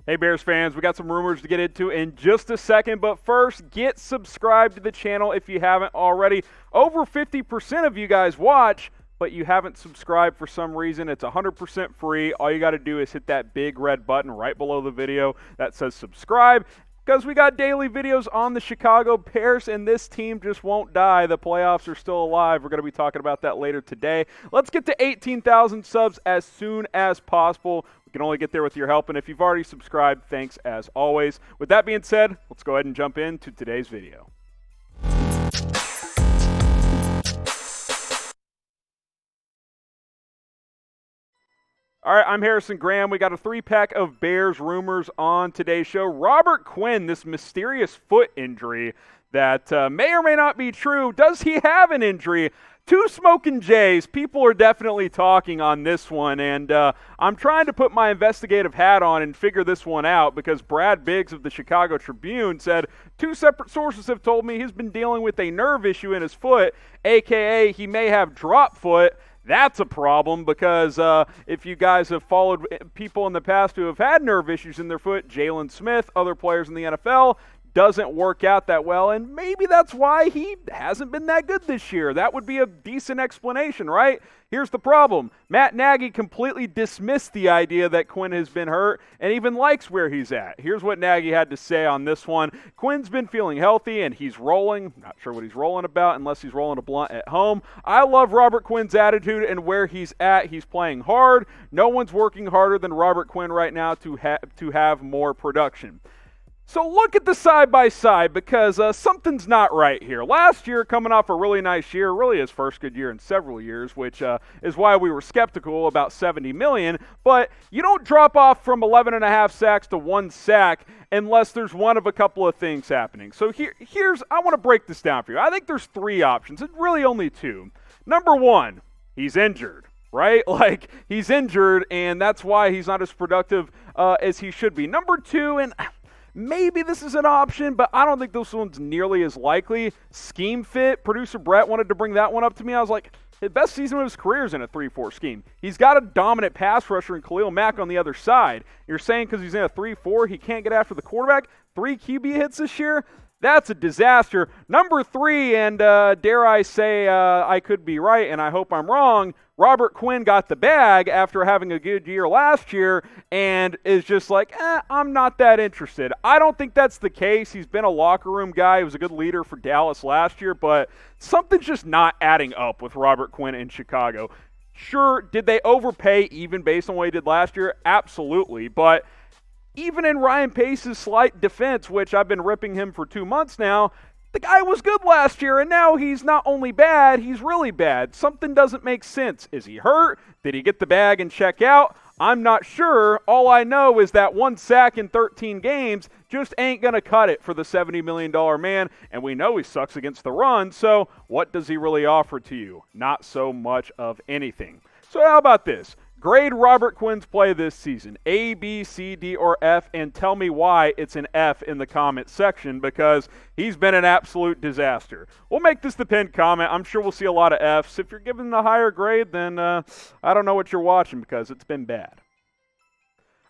Hey Bears fans, we got some rumors to get into in just a second, but first, get subscribed to the channel if you haven't already. Over 50% of you guys watch, but you haven't subscribed for some reason. It's 100% free. All you got to do is hit that big red button right below the video that says subscribe, because we got daily videos on the Chicago Bears, and this team just won't die. The playoffs are still alive. We're going to be talking about that later today. Let's get to 18,000 subs as soon as possible. We can only get there with your help, and if you've already subscribed, thanks as always. With that being said, let's go ahead and jump into today's video. All right, I'm Harrison Graham. We got a three-pack of Bears rumors on today's show. Robert Quinn, this mysterious foot injury that may or may not be true. Does he have an injury? Two Smokin' Jays. People are definitely talking on this one, and I'm trying to put my investigative hat on and figure this one out because Brad Biggs of the Chicago Tribune said two separate sources have told me he's been dealing with a nerve issue in his foot, a.k.a. he may have drop foot. That's a problem because if you guys have followed people in the past who have had nerve issues in their foot, Jalen Smith, other players in the NFL, doesn't work out that well, and maybe that's why he hasn't been that good this year. That would be a decent explanation, right? Here's the problem. Matt Nagy completely dismissed the idea that Quinn has been hurt and even likes where he's at. Here's what Nagy had to say on this one. Quinn's been feeling healthy and he's rolling. Not sure what he's rolling about unless he's rolling a blunt at home. I love Robert Quinn's attitude and where he's at. He's playing hard. No one's working harder than Robert Quinn right now to have more production. So look at the side-by-side because something's not right here. Last year, coming off a really nice year, really his first good year in several years, which is why we were skeptical about $70 million. But you don't drop off from 11.5 sacks to 1 sack unless there's one of a couple of things happening. So I want to break this down for you. I think there's three options. It's really only two. Number one, he's injured. Right? Like, he's injured, and that's why he's not as productive as he should be. Number two, and maybe this is an option, but I don't think this one's nearly as likely. Scheme fit. Producer Brett wanted to bring that one up to me. I was like, the best season of his career is in a 3-4 scheme. He's got a dominant pass rusher in Khalil Mack on the other side. You're saying because he's in a 3-4, he can't get after the quarterback? 3 QB hits this year? That's a disaster. Number three, and dare I say I could be right, and I hope I'm wrong, Robert Quinn got the bag after having a good year last year and is just like, I'm not that interested. I don't think that's the case. He's been a locker room guy. He was a good leader for Dallas last year, but something's just not adding up with Robert Quinn in Chicago. Sure, did they overpay even based on what he did last year? Absolutely, but even in Ryan Pace's slight defense, which I've been ripping him for 2 months now, the guy was good last year, and now he's not only bad, he's really bad. Something doesn't make sense. Is he hurt? Did he get the bag and check out? I'm not sure. All I know is that 1 sack in 13 games just ain't going to cut it for the $70 million man, and we know he sucks against the run, so what does he really offer to you? Not so much of anything. So how about this? Grade Robert Quinn's play this season, A, B, C, D, or F, and tell me why it's an F in the comment section because he's been an absolute disaster. We'll make this the pinned comment. I'm sure we'll see a lot of Fs. If you're giving the higher grade, then I don't know what you're watching because it's been bad.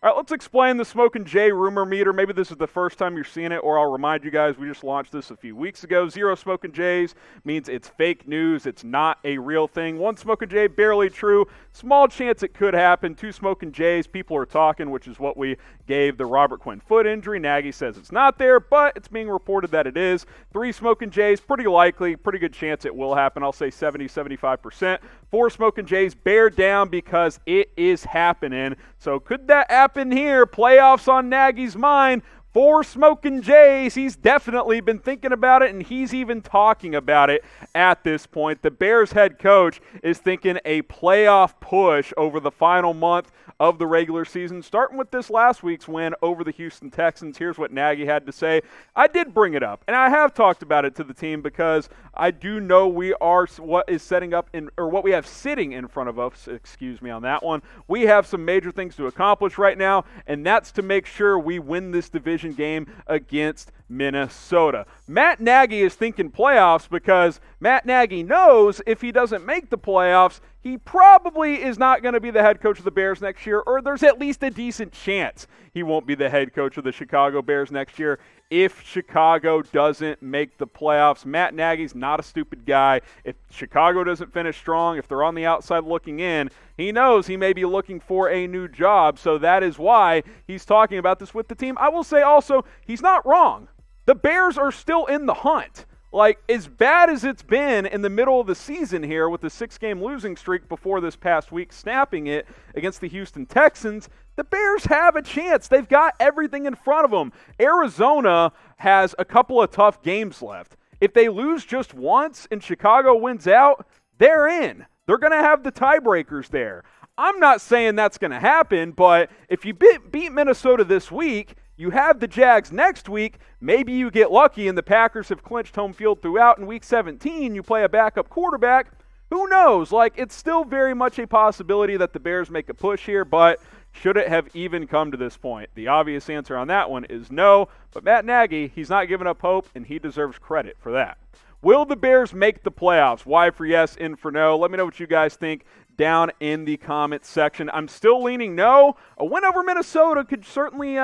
All right, let's explain the Smokin' J rumor meter. Maybe this is the first time you're seeing it, or I'll remind you guys we just launched this a few weeks ago. 0 Smokin' J's means it's fake news. It's not a real thing. 1 Smokin' J, barely true. Small chance it could happen. 2 Smokin' J's, people are talking, which is what we gave the Robert Quinn foot injury. Nagy says it's not there, but it's being reported that it is. 3 Smokin' J's, pretty likely, pretty good chance it will happen. I'll say 70-75%. 4 Smokin' J's, bear down because it is happening. So could that happen here? Playoffs on Nagy's mind. 4 Smokin' J's. He's definitely been thinking about it, and he's even talking about it at this point. The Bears head coach is thinking a playoff push over the final month of the regular season, starting with this last week's win over the Houston Texans. Here's what Nagy had to say. I did bring it up, and I have talked about it to the team because I do know we are what is setting up in, or what we have sitting in front of us, excuse me on that one. We have some major things to accomplish right now, and that's to make sure we win this division game against Minnesota. Matt Nagy is thinking playoffs because Matt Nagy knows if he doesn't make the playoffs, he probably is not going to be the head coach of the Bears next year, or there's at least a decent chance he won't be the head coach of the Chicago Bears next year if Chicago doesn't make the playoffs. Matt Nagy's not a stupid guy. If Chicago doesn't finish strong, if they're on the outside looking in, he knows he may be looking for a new job, so that is why he's talking about this with the team. I will say also, he's not wrong. The Bears are still in the hunt. Like, as bad as it's been in the middle of the season here with the 6-game losing streak before this past week, snapping it against the Houston Texans, the Bears have a chance. They've got everything in front of them. Arizona has a couple of tough games left. If they lose just once and Chicago wins out, they're in. They're going to have the tiebreakers there. I'm not saying that's going to happen, but if you beat Minnesota this week, you have the Jags next week. Maybe you get lucky and the Packers have clinched home field throughout in Week 17. You play a backup quarterback. Who knows? Like, it's still very much a possibility that the Bears make a push here, but should it have even come to this point? The obvious answer on that one is no, but Matt Nagy, he's not giving up hope, and he deserves credit for that. Will the Bears make the playoffs? Y for yes, N for no. Let me know what you guys think down in the comments section. I'm still leaning no. A win over Minnesota could certainly,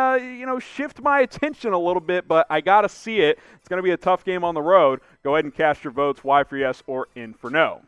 shift my attention a little bit, but I got to see it. It's going to be a tough game on the road. Go ahead and cast your votes, Y for yes or N for no.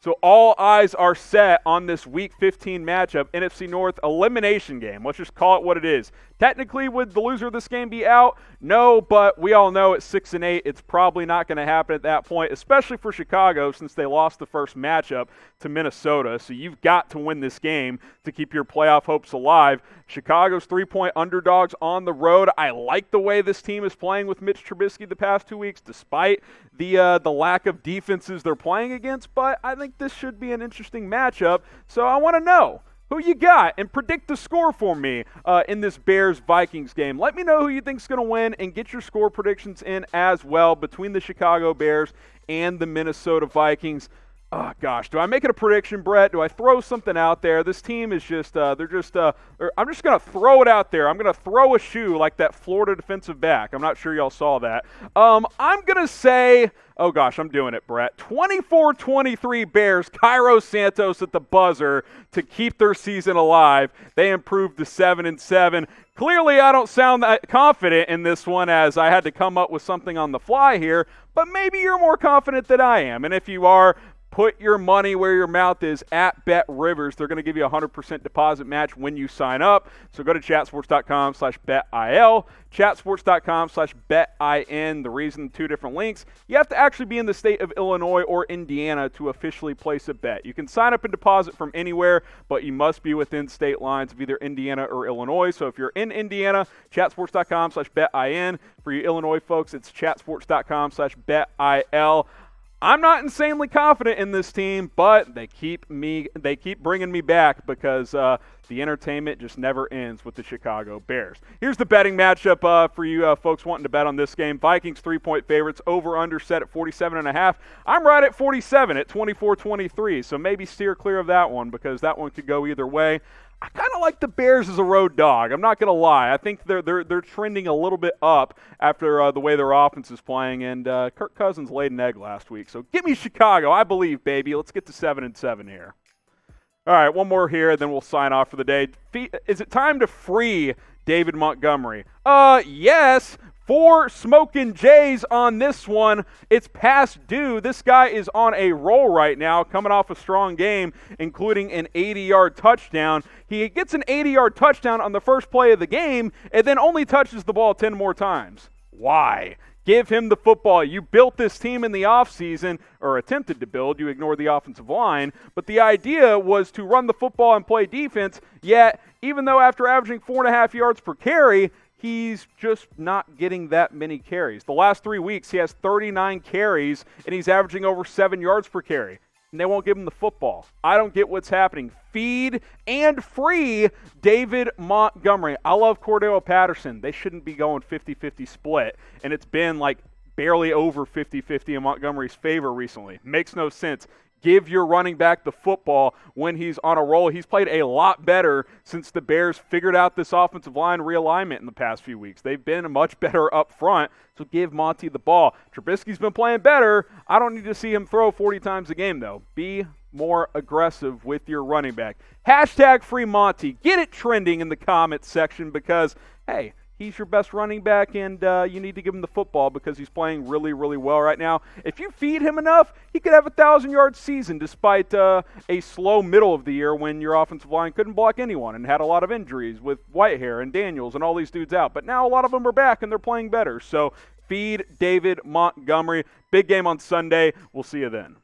So all eyes are set on this Week 15 matchup, NFC North elimination game. Let's just call it what it is. Technically, would the loser of this game be out? No, but we all know at 6-8, it's probably not going to happen at that point, especially for Chicago since they lost the first matchup to Minnesota. So you've got to win this game to keep your playoff hopes alive. Chicago's 3-point underdogs on the road. I like the way this team is playing with Mitch Trubisky the past 2 weeks, despite the lack of defenses they're playing against, but I think this should be an interesting matchup. So I want to know who you got and predict the score for me in this Bears-Vikings game. Let me know who you think is going to win and get your score predictions in as well between the Chicago Bears and the Minnesota Vikings. Oh, gosh, do I make it a prediction, Brett? Do I throw something out there? This team is just, I'm just going to throw it out there. I'm going to throw a shoe like that Florida defensive back. I'm not sure y'all saw that. I'm going to say, oh, gosh, I'm doing it, Brett. 24-23 Bears, Cairo Santos at the buzzer to keep their season alive. They improved to 7-7. Clearly, I don't sound that confident in this one as I had to come up with something on the fly here, but maybe you're more confident than I am. And if you are, put your money where your mouth is at Bet Rivers. They're going to give you a 100% deposit match when you sign up. So go to chatsports.com/BetIL, chatsports.com/BetIN. The reason, 2 different links. You have to actually be in the state of Illinois or Indiana to officially place a bet. You can sign up and deposit from anywhere, but you must be within state lines of either Indiana or Illinois. So if you're in Indiana, chatsports.com/BetIN. For you Illinois folks, it's chatsports.com/BetIL. I'm not insanely confident in this team, but they keep bringing me back because the entertainment just never ends with the Chicago Bears. Here's the betting matchup for you folks wanting to bet on this game. Vikings 3-point favorites, over/under set at 47.5. I'm right at 47 at 24-23, so maybe steer clear of that one because that one could go either way. I kind of like the Bears as a road dog. I'm not going to lie. I think they're trending a little bit up after the way their offense is playing, and Kirk Cousins laid an egg last week. So give me Chicago. I believe, baby. Let's get to 7-7 here. All right, one more here, then we'll sign off for the day. Is it time to free David Montgomery? Yes. 4 Smokin' Jays on this one. It's past due. This guy is on a roll right now, coming off a strong game, including an 80-yard touchdown. He gets an 80-yard touchdown on the first play of the game and then only touches the ball 10 more times. Why? Give him the football. You built this team in the offseason, or attempted to build. You ignored the offensive line. But the idea was to run the football and play defense, yet even though after averaging 4.5 yards per carry, he's just not getting that many carries. The last 3 weeks, he has 39 carries, and he's averaging over 7 yards per carry. And they won't give him the football. I don't get what's happening. Feed and free David Montgomery. I love Cordell Patterson. They shouldn't be going 50-50 split. And it's been like barely over 50-50 in Montgomery's favor recently. Makes no sense. Give your running back the football when he's on a roll. He's played a lot better since the Bears figured out this offensive line realignment in the past few weeks. They've been much better up front, so give Monty the ball. Trubisky's been playing better. I don't need to see him throw 40 times a game, though. Be more aggressive with your running back. Hashtag free Monty. Get it trending in the comments section because, hey, he's your best running back, and you need to give him the football because he's playing really, really well right now. If you feed him enough, he could have a 1,000-yard season despite a slow middle of the year when your offensive line couldn't block anyone and had a lot of injuries with Whitehair and Daniels and all these dudes out. But now a lot of them are back, and they're playing better. So feed David Montgomery. Big game on Sunday. We'll see you then.